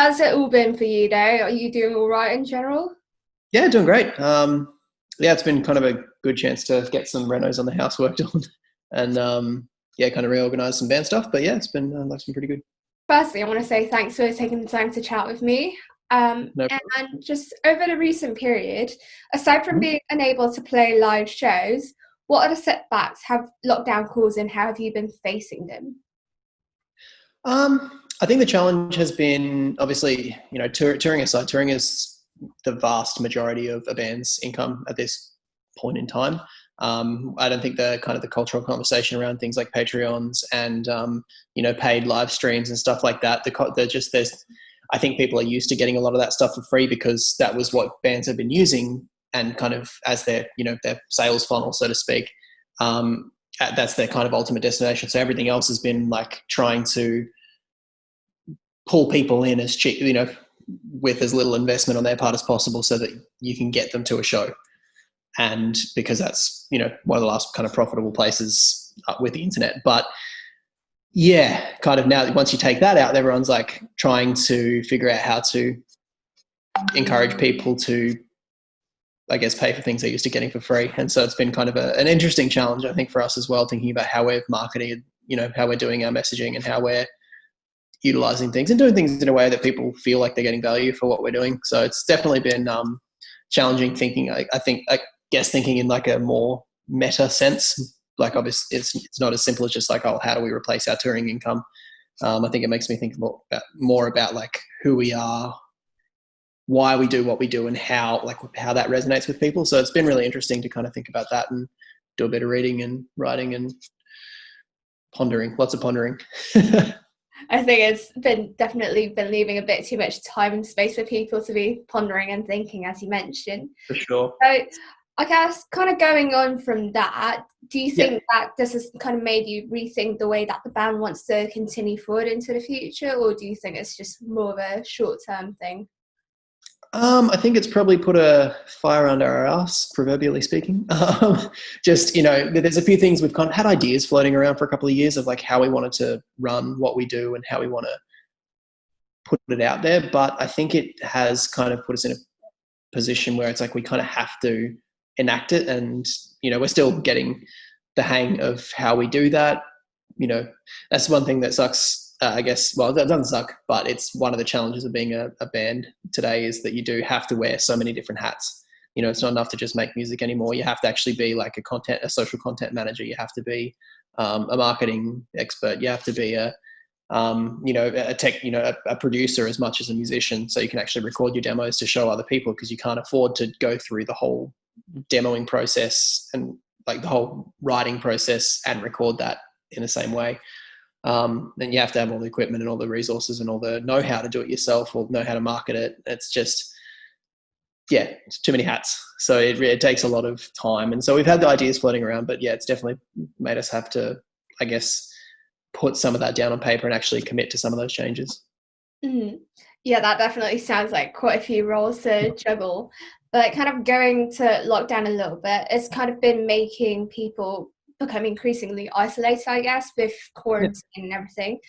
how's it all been for you though? Are you doing all right in general? Yeah, doing great. Yeah, it's been kind of a good chance to get some renos on the house worked on, and yeah, kind of reorganize some band stuff. But yeah, life's been pretty good. Firstly, I want to say thanks for taking the time to chat with me. No And just over the recent period, aside from problem. being unable to play live shows, what are the setbacks have lockdown caused and how have you been facing them? I think the challenge has been obviously, touring aside. Touring is the vast majority of a band's income at this point in time. I don't think the cultural conversation around things like Patreons and paid live streams and stuff like that. I think people are used to getting a lot of that stuff for free because that was what bands have been using and kind of as their sales funnel, so to speak. That's their kind of ultimate destination. So everything else has been like trying to pull people in as cheap, with as little investment on their part as possible so that you can get them to a show. And because that's, one of the last kind of profitable places with the internet. But yeah, kind of now once you take that out, everyone's like trying to figure out how to encourage people to, I guess, pay for things they're used to getting for free. And so it's been kind of an interesting challenge, I think, for us as well, thinking about how we're marketing, how we're doing our messaging and how we're utilizing things and doing things in a way that people feel like they're getting value for what we're doing. So it's definitely been challenging thinking. I guess thinking in like a more meta sense. Like obviously it's not as simple as just like, oh, how do we replace our touring income? I think it makes me think more about like who we are, why we do what we do, and how that resonates with people. So it's been really interesting to kind of think about that and do a bit of reading and writing and pondering, lots of pondering. I think it's definitely been leaving a bit too much time and space for people to be pondering and thinking, as you mentioned. For sure. So I guess kind of going on from that, do you Yeah. think that this has kind of made you rethink the way that the band wants to continue forward into the future, or do you think it's just more of a short-term thing? I think it's probably put a fire under our ass, proverbially speaking. Just, there's a few things we've kind of had ideas floating around for a couple of years of like how we wanted to run what we do and how we want to put it out there. But I think it has kind of put us in a position where it's like we kind of have to enact it. And, we're still getting the hang of how we do that. That's one thing that sucks. I guess, well, that doesn't suck, but it's one of the challenges of being a band today is that you do have to wear so many different hats. It's not enough to just make music anymore. You have to actually be like a social content manager. You have to be a marketing expert. You have to be a producer as much as a musician. So you can actually record your demos to show other people because you can't afford to go through the whole demoing process and like the whole writing process and record that in the same way. Then you have to have all the equipment and all the resources and all the know-how to do it yourself or know how to market it. It's just, yeah, it's too many hats. So it takes a lot of time. And so we've had the ideas floating around, but yeah, it's definitely made us have to, I guess, put some of that down on paper and actually commit to some of those changes. Mm. Yeah, that definitely sounds like quite a few roles to juggle. But kind of going to lockdown a little bit, it's kind of been making people become increasingly isolated, I guess, with Yeah. quarantine and everything.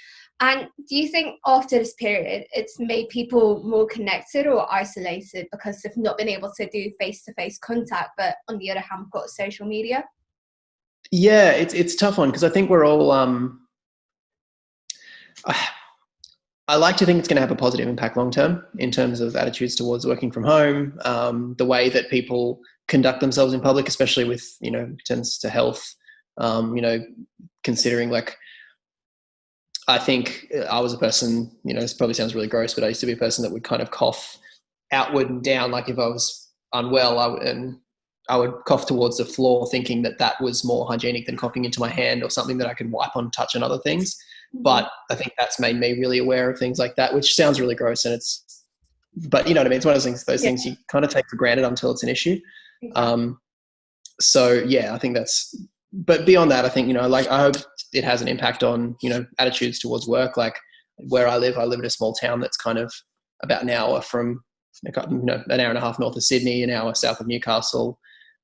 And do you think after this period, it's made people more connected or isolated because they've not been able to do face-to-face contact, but on the other hand, got social media? Yeah, it's a tough one because I think we're all, I like to think it's going to have a positive impact long term in terms of attitudes towards working from home, the way that people conduct themselves in public, especially with, tends to health, considering like, I think I was a person, this probably sounds really gross, but I used to be a person that would kind of cough outward and down. Like if I was unwell, I would cough towards the floor thinking that was more hygienic than coughing into my hand or something that I could wipe on, touch and other things. But I think that's made me really aware of things like that, which sounds really gross. And but you know what I mean? It's one of those things you kind of take for granted until it's an issue. Exactly. So yeah, I think but beyond that, I think, I hope it has an impact on, attitudes towards work. Like where I live in a small town that's kind of about an hour from, an hour and a half north of Sydney, an hour south of Newcastle.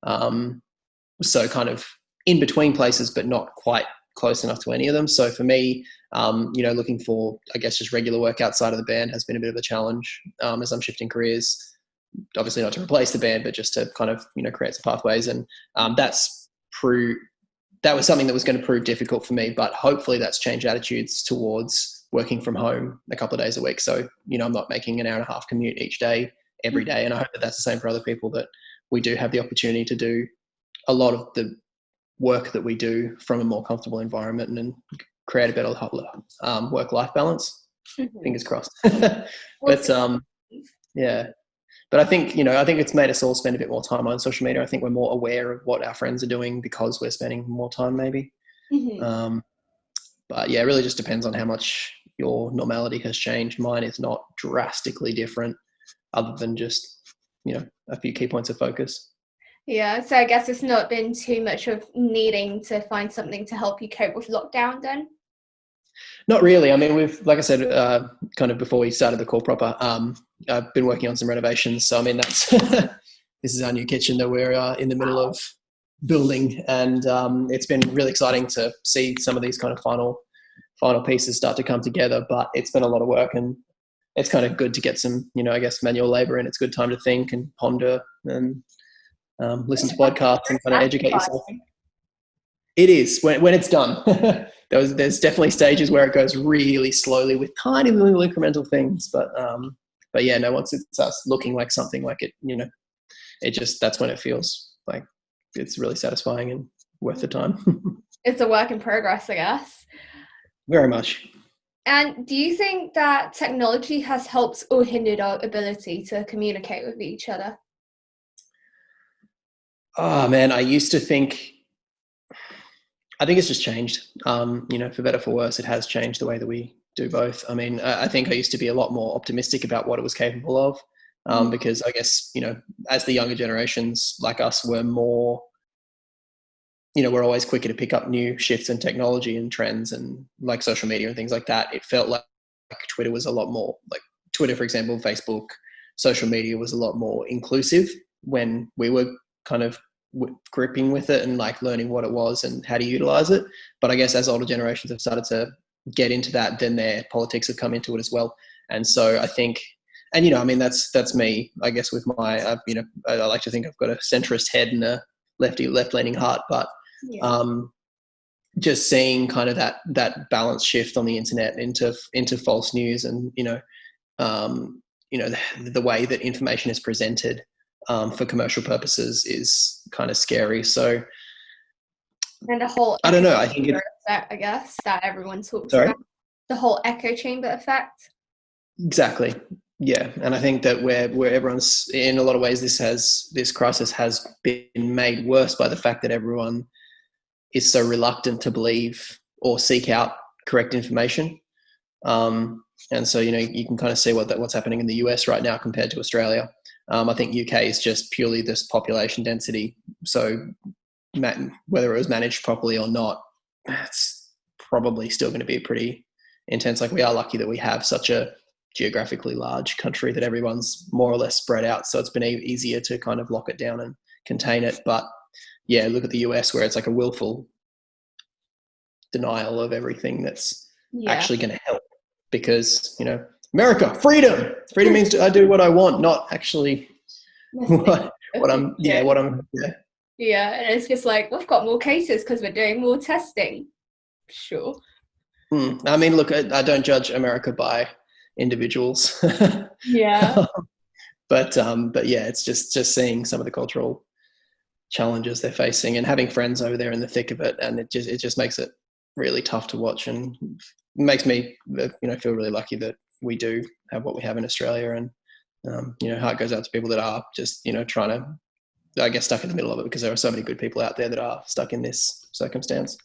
So kind of in between places, but not quite close enough to any of them. So for me, looking for, I guess, just regular work outside of the band has been a bit of a challenge as I'm shifting careers. Obviously not to replace the band, but just to kind of, create some pathways. And that was something that was going to prove difficult for me, but hopefully that's changed attitudes towards working from home a couple of days a week. So, I'm not making an hour and a half commute each day, every day. And I hope that that's the same for other people, that we do have the opportunity to do a lot of the work that we do from a more comfortable environment and create a better work-life balance. Fingers crossed. But yeah. But I think, I think it's made us all spend a bit more time on social media. I think we're more aware of what our friends are doing because we're spending more time maybe. But yeah, it really just depends on how much your normality has changed. Mine is not drastically different other than just, a few key points of focus. Yeah, so I guess it's not been too much of needing to find something to help you cope with lockdown then? Not really. I mean, like I said, kind of before we started the call proper, I've been working on some renovations. So, I mean, that's this is our new kitchen that we're in the middle of building. And it's been really exciting to see some of these kind of final pieces start to come together. But it's been a lot of work, and it's kind of good to get some, I guess, manual labor in. It's a good time to think and ponder and listen to podcasts and kind of educate yourself. It is when it's done. There's definitely stages where it goes really slowly with tiny little incremental things, but yeah, no. Once it starts looking like something like it, that's when it feels like it's really satisfying and worth the time. It's a work in progress, I guess. Very much. And do you think that technology has helped or hindered our ability to communicate with each other? Oh man, I think it's just changed. For better, for worse, it has changed the way that we do both. I mean, I think I used to be a lot more optimistic about what it was capable of, because I guess, as the younger generations like us were more, we're always quicker to pick up new shifts in technology and trends and like social media and things like that. It felt like Twitter was a lot more, like Twitter, for example, Facebook, social media was a lot more inclusive when we were kind of gripping with it and like learning what it was and how to utilize it. But I guess as older generations have started to get into that, then their politics have come into it as well. And so I think, and I mean, that's me, I guess, with my, I like to think I've got a centrist head and a left-leaning heart, but just seeing kind of that balance shift on the internet into false news and, the way that information is presented for commercial purposes is kind of scary. So, and the whole I don't know. I think effect, I guess, that everyone talks about, the whole echo chamber effect. Exactly. Yeah, and I think that where everyone's, in a lot of ways, this crisis has been made worse by the fact that everyone is so reluctant to believe or seek out correct information. And so, you can kind of see what's happening in the US right now compared to Australia. I think UK is just purely this population density. So whether it was managed properly or not, it's probably still going to be pretty intense. Like, we are lucky that we have such a geographically large country that everyone's more or less spread out. So it's been easier to kind of lock it down and contain it. But yeah, look at the US where it's like a willful denial of everything that's actually going to help, because, America, freedom means I do what I want, not actually what I'm. Yeah, and it's just like, we've got more cases because we're doing more testing. Sure. I mean, look, I don't judge America by individuals. Yeah. But yeah, it's just seeing some of the cultural challenges they're facing and having friends over there in the thick of it, and it just makes it really tough to watch, and makes me feel really lucky that we do have what we have in Australia. And heart goes out to people that are just trying to, I guess, stuck in the middle of it, because there are so many good people out there that are stuck in this circumstance.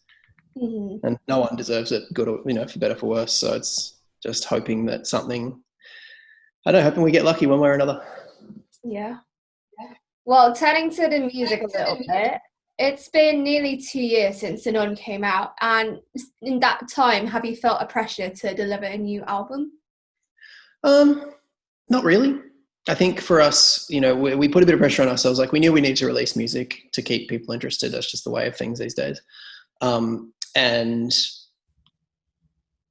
And no one deserves it, good or for better, for worse. So it's just hoping that hoping we get lucky one way or another. Yeah. Well, turning to the music a little bit, it's been nearly 2 years since The Nun came out, and in that time, have you felt a pressure to deliver a new album? Not really. I think for us, we put a bit of pressure on ourselves. Like, we knew we needed to release music to keep people interested. That's just the way of things these days. and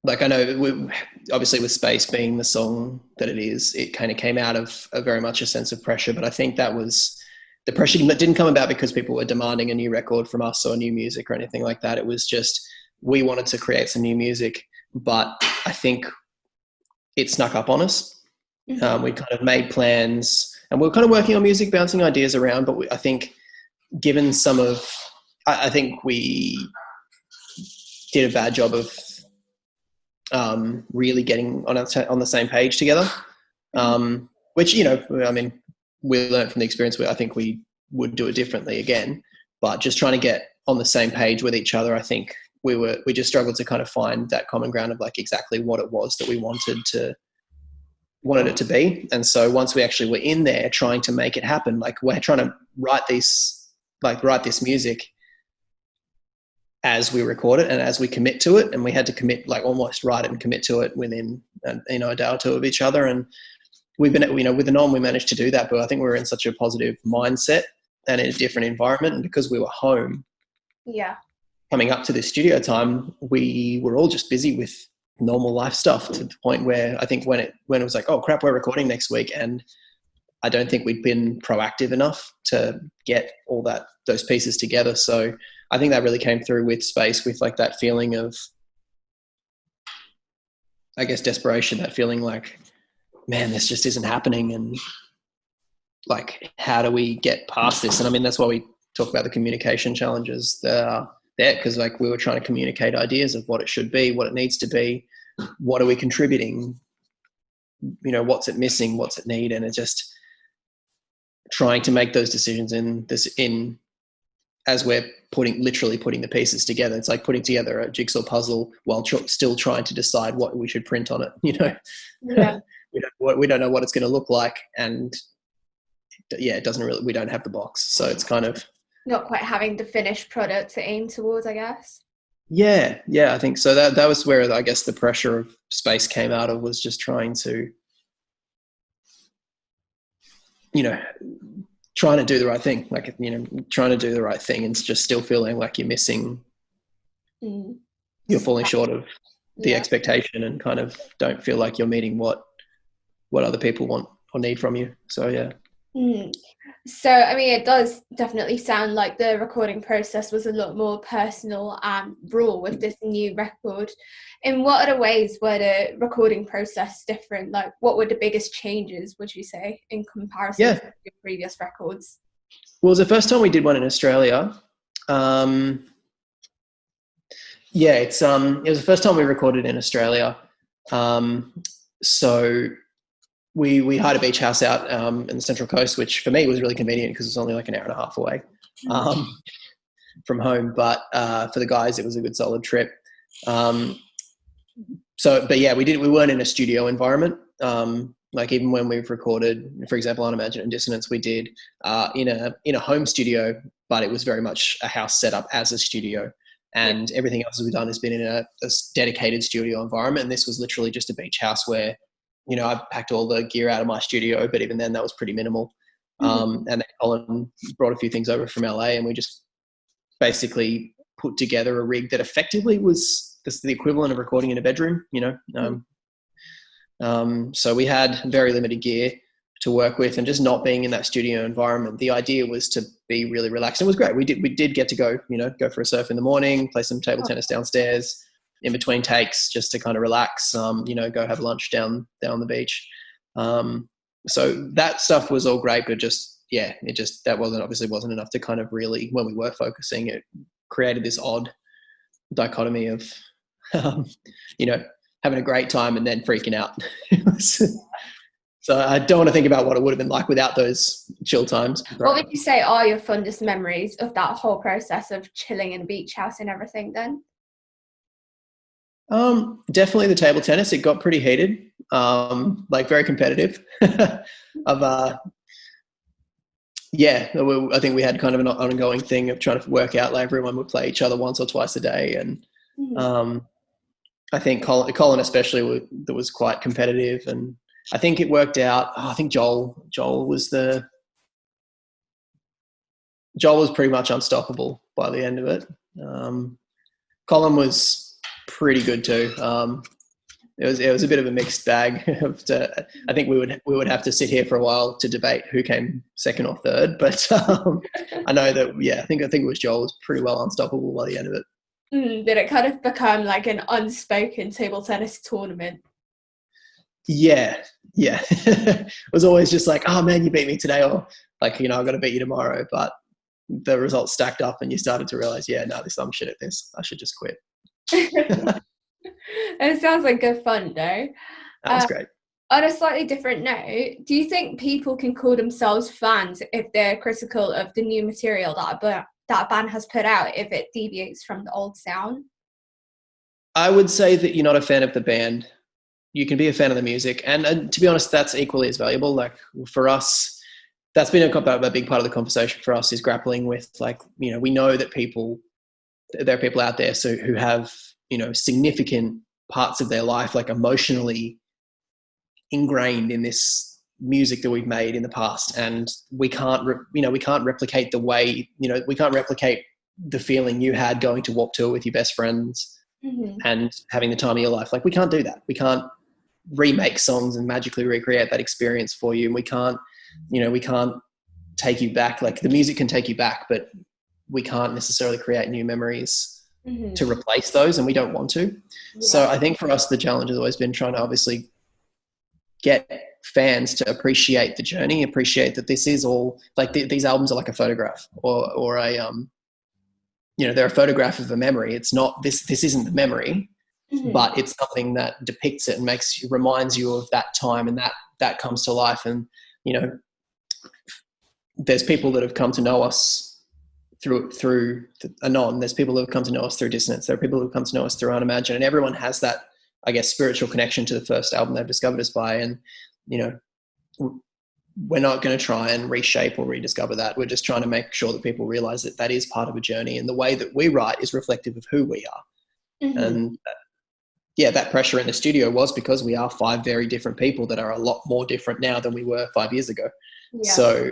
like, I know obviously with Space being the song that it is, it kind of came out of very much a sense of pressure, but I think that was the pressure that didn't come about because people were demanding a new record from us or new music or anything like that. It was just, we wanted to create some new music, but I think it snuck up on us. Mm-hmm. We kind of made plans and we were kind of working on music, bouncing ideas around, but I think given some of, I think we did a bad job of really getting on the same page together, which, you know, I mean, we learned from the experience where I think we would do it differently again, but just trying to get on the same page with each other, I think we just struggled to kind of find that common ground of like exactly what it was that we wanted it to be. And so once we actually were in there trying to make it happen, like we're trying to write this music as we record it and as we commit to it, and we had to commit, like almost write it and commit to it within a day or two of each other. And we've been, you know, with the NOM we managed to do that, but I think we were in such a positive mindset and in a different environment, and because we were home, coming up to this studio time, we were all just busy with normal life stuff, to the point where I think when it was like, oh crap, we're recording next week, and I don't think we'd been proactive enough to get all those pieces together. So I think that really came through with Space, with like that feeling of, I guess, desperation, that feeling like, man, this just isn't happening, and like, how do we get past this? And I mean, that's why we talk about the communication challenges there, because like we were trying to communicate ideas of what it should be, what it needs to be, what are we contributing, you know, what's it missing, what's it need, and it's just trying to make those decisions as we're literally putting the pieces together. It's like putting together a jigsaw puzzle while still trying to decide what we should print on it, you know. Yeah. we don't know what it's going to look like, and it doesn't really, we don't have the box, so it's kind of not quite having the finished product to aim towards, I guess. Yeah, I think so. That was where I guess the pressure of Space came out of, was just trying to, you know, trying to do the right thing, like, you know, trying to do the right thing and just still feeling like you're missing, you're falling short of the expectation, and kind of don't feel like you're meeting what other people want or need from you. So yeah. So I mean, it does definitely sound like the recording process was a lot more personal and raw with this new record. In what other ways were the recording process different? Like, what were the biggest changes, would you say, in comparison to your previous records? Well, it was the first time we did one in Australia. It was the first time we recorded in Australia. So we hired a beach house out in the Central Coast, which for me was really convenient because it's only like an hour and a half away from home. But for the guys, it was a good solid trip. We weren't in a studio environment. Like even when we've recorded, for example, Unimagine and Dissonance, we did in a home studio, but it was very much a house set up as a studio. And everything else we've done has been in a dedicated studio environment. And this was literally just a beach house where, you know, I packed all the gear out of my studio, but even then that was pretty minimal. And then Colin brought a few things over from LA, and we just basically put together a rig that effectively was the equivalent of recording in a bedroom, you know. So we had very limited gear to work with, and just not being in that studio environment, the idea was to be really relaxed. It was great. We did get to go for a surf in the morning, play some table tennis downstairs in between takes, just to kind of relax, go have lunch down the beach. So that stuff was all great, but that wasn't enough to kind of really, when we were focusing, it created this odd dichotomy of, having a great time and then freaking out. So I don't want to think about what it would have been like without those chill times. What would you say are your fondest memories of that whole process of chilling in a beach house and everything then? Definitely the table tennis. It got pretty heated, like very competitive. I think we had kind of an ongoing thing of trying to work out, like everyone would play each other once or twice a day. And I think Colin especially was quite competitive, and I think it worked out. I think Joel was pretty much unstoppable by the end of it. Colin was pretty good too. It was a bit of a mixed bag. I think we would have to sit here for a while to debate who came second or third. But I know that I think it was Joel was pretty well unstoppable by the end of it. Did it kind of become like an unspoken table tennis tournament? Yeah. It was always just like, oh man, you beat me today, or like, I've got to beat you tomorrow. But the results stacked up and you started to realize, I'm shit at this. I should just quit. It sounds like good fun though. That was great. On a slightly different note, do you think people can call themselves fans if they're critical of the new material that a band has put out, if it deviates from the old sound? I would say that you're not a fan of the band. You can be a fan of the music. And to be honest, that's equally as valuable. Like for us, that's been a big part of the conversation for us, is grappling with, like, we know that there are people out there who have, significant parts of their life, like emotionally ingrained in this music that we've made in the past. And we can't replicate the way, we can't replicate the feeling you had going to Warped Tour with your best friends and having the time of your life. Like, we can't do that. We can't remake songs and magically recreate that experience for you. And we can't take you back. Like, the music can take you back, but we can't necessarily create new memories to replace those, and we don't want to. So I think for us, the challenge has always been trying to obviously get fans to appreciate the journey, appreciate that this is all, like, these albums are like a photograph or a they're a photograph of a memory. It's not this isn't the memory, but it's something that depicts it and reminds you of that time, and that comes to life. And there's people that have come to know us through Anon. There's people who have come to know us through Dissonance. There are people who have come to know us through Unimagine, and everyone has that, I guess, spiritual connection to the first album they've discovered us by. And we're not going to try and reshape or rediscover that. We're just trying to make sure that people realize that is part of a journey, and the way that we write is reflective of who we are. And that pressure in the studio was because we are 5 very different people that are a lot more different now than we were 5 years ago. So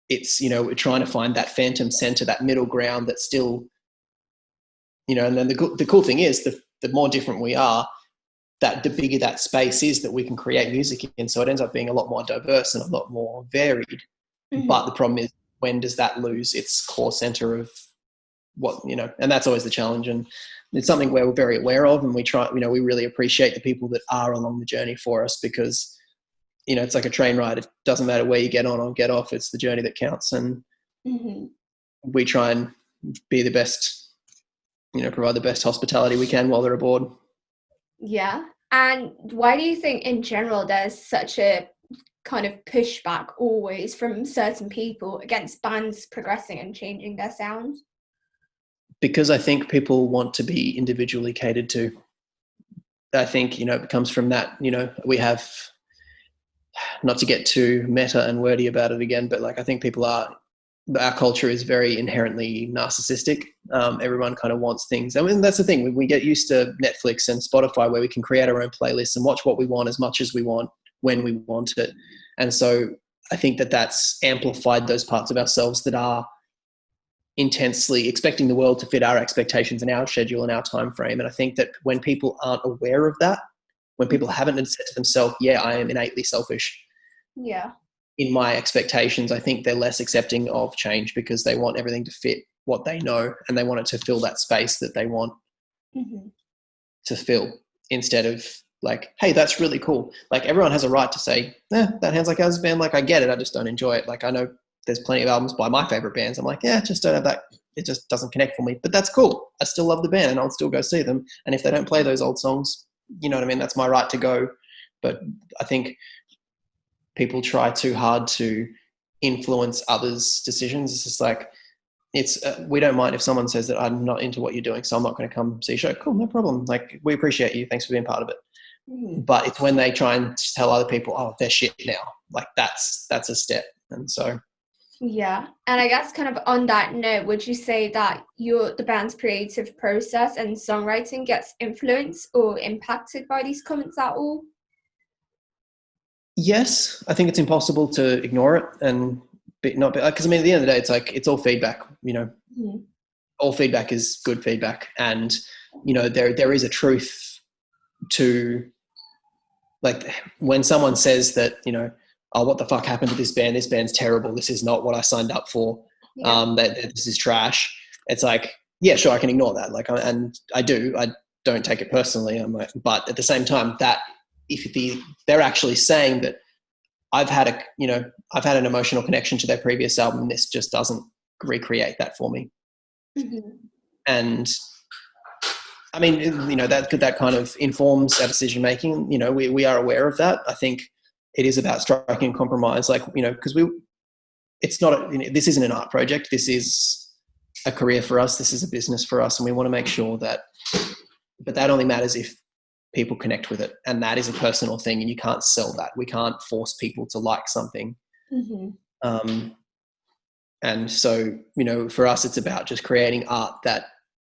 it's, we're trying to find that phantom center, that middle ground that's still, and then the cool thing is the more different we are, that the bigger that space is that we can create music in. So it ends up being a lot more diverse and a lot more varied. But the problem is, when does that lose its core center of what, and that's always the challenge. And it's something we're very aware of, and we try, we really appreciate the people that are along the journey for us, because it's like a train ride. It doesn't matter where you get on or get off. It's the journey that counts. And we try and be the best, provide the best hospitality we can while they're aboard. Yeah. And why do you think in general there's such a kind of pushback always from certain people against bands progressing and changing their sound? Because I think people want to be individually catered to. I think, it comes from that, we have, not to get too meta and wordy about it again, but like, I think our culture is very inherently narcissistic. Everyone kind of wants things. I mean, that's the thing. We get used to Netflix and Spotify, where we can create our own playlists and watch what we want as much as we want when we want it. And so I think that's amplified those parts of ourselves that are intensely expecting the world to fit our expectations and our schedule and our time frame. And I think that when people aren't aware of that, when people haven't said to themselves, I am innately selfish in my expectations, I think they're less accepting of change, because they want everything to fit what they know, and they want it to fill that space that they want to fill, instead of like, hey, that's really cool. Like, everyone has a right to say, that Hands Like Ours band, like, I get it, I just don't enjoy it. Like, I know there's plenty of albums by my favorite bands, I'm like, just don't have that, it just doesn't connect for me. But that's cool. I still love the band, and I'll still go see them. And if they don't play those old songs, you know what I mean, that's my right to go. But I think people try too hard to influence others' decisions. It's just like, we don't mind if someone says that I'm not into what you're doing, so I'm not going to come see a show. Cool, no problem. Like, we appreciate you. Thanks for being part of it. But it's when they try and tell other people, oh, they're shit now. Like, that's a step. And so. Yeah. And I guess kind of on that note, would you say that the band's creative process and songwriting gets influenced or impacted by these comments at all? Yes, I think it's impossible to ignore it and not be, because I mean, at the end of the day, it's like, it's all feedback, all feedback is good feedback. And, you know, there is a truth to, like, when someone says that, you know, oh, what the fuck happened to this band? This band's terrible. This is not what I signed up for. That this is trash. It's like, yeah, sure, I can ignore that. Like, and I don't take it personally. I'm like, but at the same time, that if they're actually saying that I've had an emotional connection to their previous album, this just doesn't recreate that for me. Mm-hmm. And I mean, you know, that kind of informs our decision making. You know, we are aware of that. I think it is about striking a compromise, like, you know, because it's not, this isn't an art project. This is a career for us. This is a business for us. And we want to make sure that only matters if people connect with it. And that is a personal thing, and you can't sell that. We can't force people to like something. Mm-hmm. And so, you know, for us, it's about just creating art that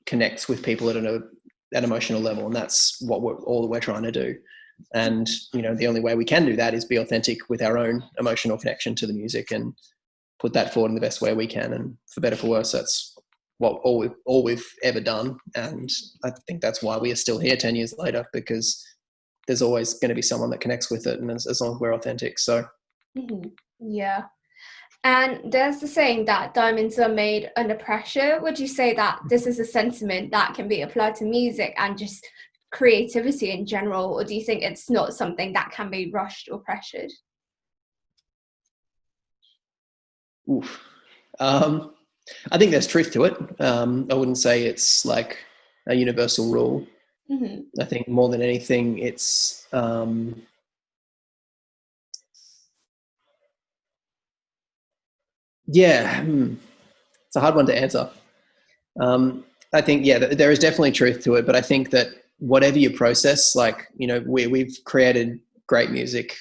connects with people at an emotional level. And that's what we're trying to do. And, you know, the only way we can do that is be authentic with our own emotional connection to the music and put that forward in the best way we can. And for better or for worse, that's all we've ever done. And I think that's why we are still here 10 years later, because there's always going to be someone that connects with it, and as long as we're authentic. So mm-hmm. Yeah. And there's the saying that diamonds are made under pressure. Would you say that this is a sentiment that can be applied to music and just creativity in general, or do you think it's not something that can be rushed or pressured? Oof. I think there's truth to it. I wouldn't say it's like a universal rule. Mm-hmm. I think more than anything, it's it's a hard one to answer. I think, there is definitely truth to it, but I think that whatever you process, like, you know, we've created great music.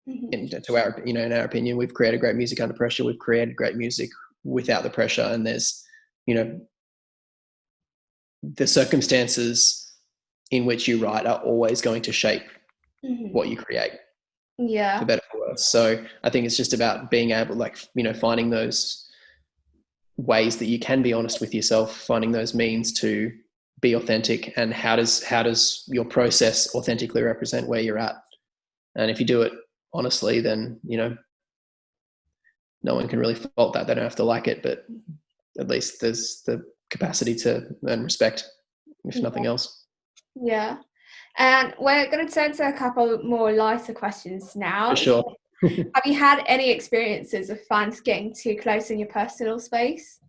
Mm-hmm. In our opinion, we've created great music under pressure. We've created great music without the pressure, and there's, you know, the circumstances in which you write are always going to shape Mm-hmm. what you create. Yeah. For better or for worse. So I think it's just about being able, like, you know, finding those ways that you can be honest with yourself, finding those means to be authentic, and how does your process authentically represent where you're at. And if you do it honestly, then, you know, no one can really fault that. They don't have to like it, but at least there's the capacity to earn respect, if nothing else. Yeah. And we're going to turn to a couple more lighter questions now. For sure. Have you had any experiences of fans getting too close in your personal space?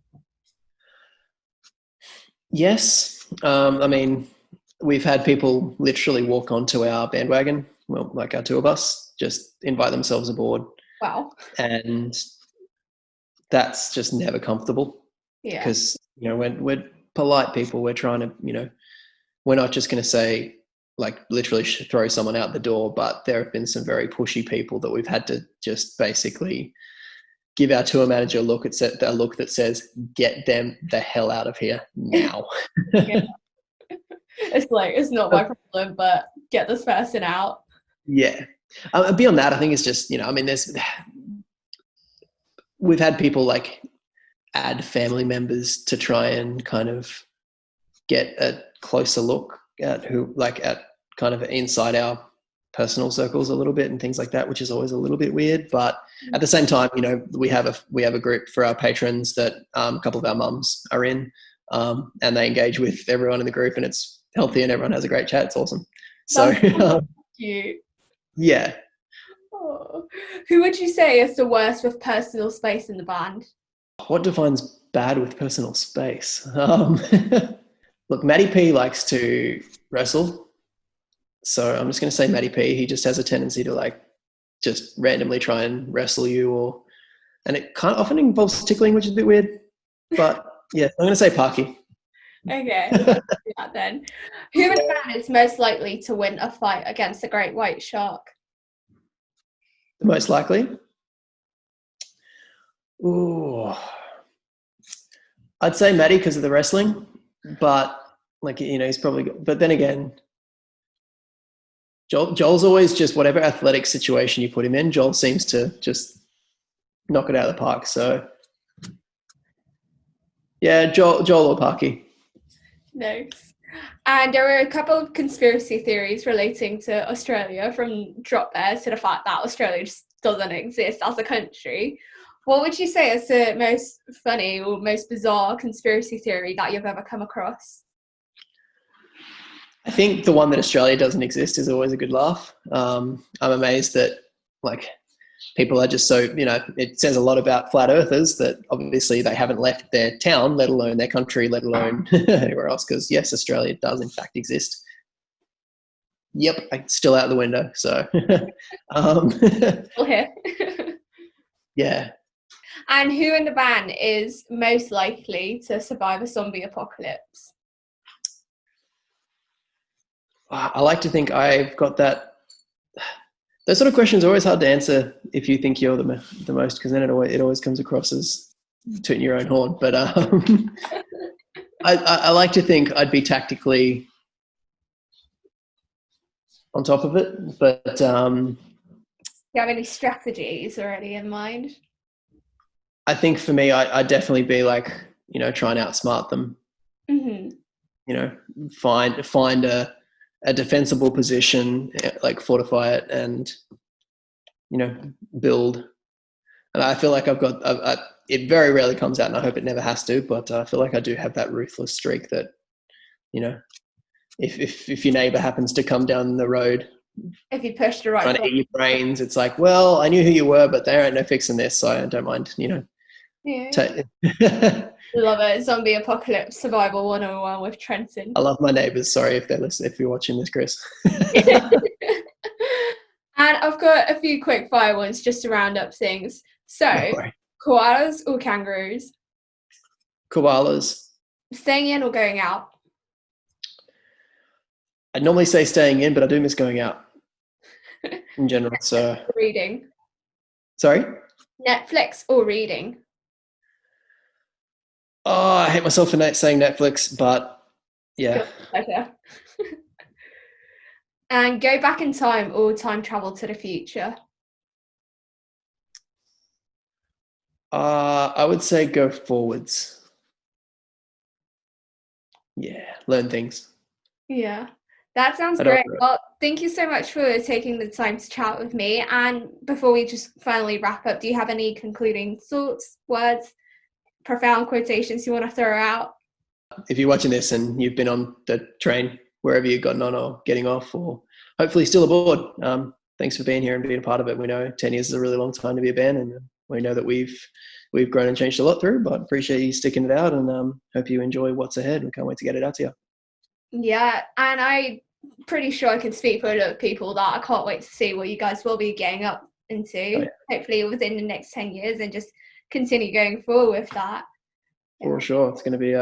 Yes. I mean, we've had people literally walk onto our bandwagon, well, like our tour bus, just invite themselves aboard. Wow. And that's just never comfortable. Yeah. Because, you know, we're polite people. We're trying to, you know, we're not just going to say, like, literally throw someone out the door, but there have been some very pushy people that we've had to just basically give our tour manager a look that says, get them the hell out of here now. Yeah. It's like, it's not my problem, but get this person out. Yeah. Beyond that, I think it's just, you know, I mean, we've had people like add family members to try and kind of get a closer look at at kind of inside our personal circles a little bit and things like that, which is always a little bit weird. But at the same time, you know, we have a group for our patrons that a couple of our mums are in, and they engage with everyone in the group, and it's healthy and everyone has a great chat. It's awesome. So cute. Yeah. Oh. Who would you say is the worst with personal space in the band? What defines bad with personal space? Look, Matty P likes to wrestle. So I'm just going to say Matty P. He just has a tendency to like just randomly try and wrestle you, and it kind of often involves tickling, which is a bit weird. But yeah, I'm going to say Parky. Okay, let's do that then. Who in the band is most likely to win a fight against the great white shark? The most likely? Ooh. I'd say Matty because of the wrestling, but like, you know, he's probably, but then again, Joel's always just whatever athletic situation you put him in, Joel seems to just knock it out of the park. So Yeah, Joel or Parky. Nice. And there were a couple of conspiracy theories relating to Australia, from Drop Bear to the fact that Australia just doesn't exist as a country. What would you say is the most funny or most bizarre conspiracy theory that you've ever come across? I think the one that Australia doesn't exist is always a good laugh. I'm amazed that like people are just so, it says a lot about flat earthers that obviously they haven't left their town, let alone their country, let alone anywhere else. Because yes, Australia does in fact exist. Yep, it's still out the window. So, Still here. yeah. And who in the band is most likely to survive a zombie apocalypse? I like to think I've got that. Those sort of questions are always hard to answer if you think you're the most, because then it always comes across as tooting your own horn. But I like to think I'd be tactically on top of it. But Do you have any strategies already in mind? I think for me, I'd definitely be like, try and outsmart them. Mm-hmm. Find a defensible position, like fortify it, and build. And I feel like I've got. It very rarely comes out, and I hope it never has to. But I feel like I do have that ruthless streak that, if your neighbour happens to come down the road, if you push the right trying to eat your brains, it's like, well, I knew who you were, but there ain't no fixing this, so I don't mind. Yeah. I Love it. Zombie apocalypse survival 101 with Trenton. love my neighbours. Sorry if they're listening, if you're watching this, Chris. And I've got a few quick fire ones just to round up things. So, koalas or kangaroos? Koalas. Staying in or going out? I'd normally say staying in, but I do miss going out in general. So Reading. Sorry? Netflix or reading? Oh, I hate myself for saying Netflix, but yeah. Okay. And go back in time or time travel to the future? I would say go forwards. Yeah, learn things. Yeah, that sounds great. Well, thank you so much for taking the time to chat with me. And before we just finally wrap up, do you have any concluding thoughts, words, profound quotations you want to throw out? If you're watching this and you've been on the train, wherever you've gotten on or getting off, or hopefully still aboard, thanks for being here and being a part of it. We know 10 years is a really long time to be a band, and we know that we've grown and changed a lot through, but appreciate you sticking it out, and hope you enjoy what's ahead. We can't wait to get it out to you. Yeah, and I'm pretty sure I can speak for a lot of people that I can't wait to see what you guys will be getting up into, hopefully within the next 10 years, and just continue going forward with that. For sure, it's going to be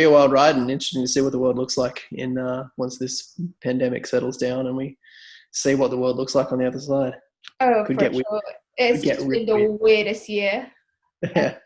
a wild ride, and interesting to see what the world looks like in once this pandemic settles down and we see what the world looks like on the other side. Oh, for sure. It's just been the weirdest year. Yeah.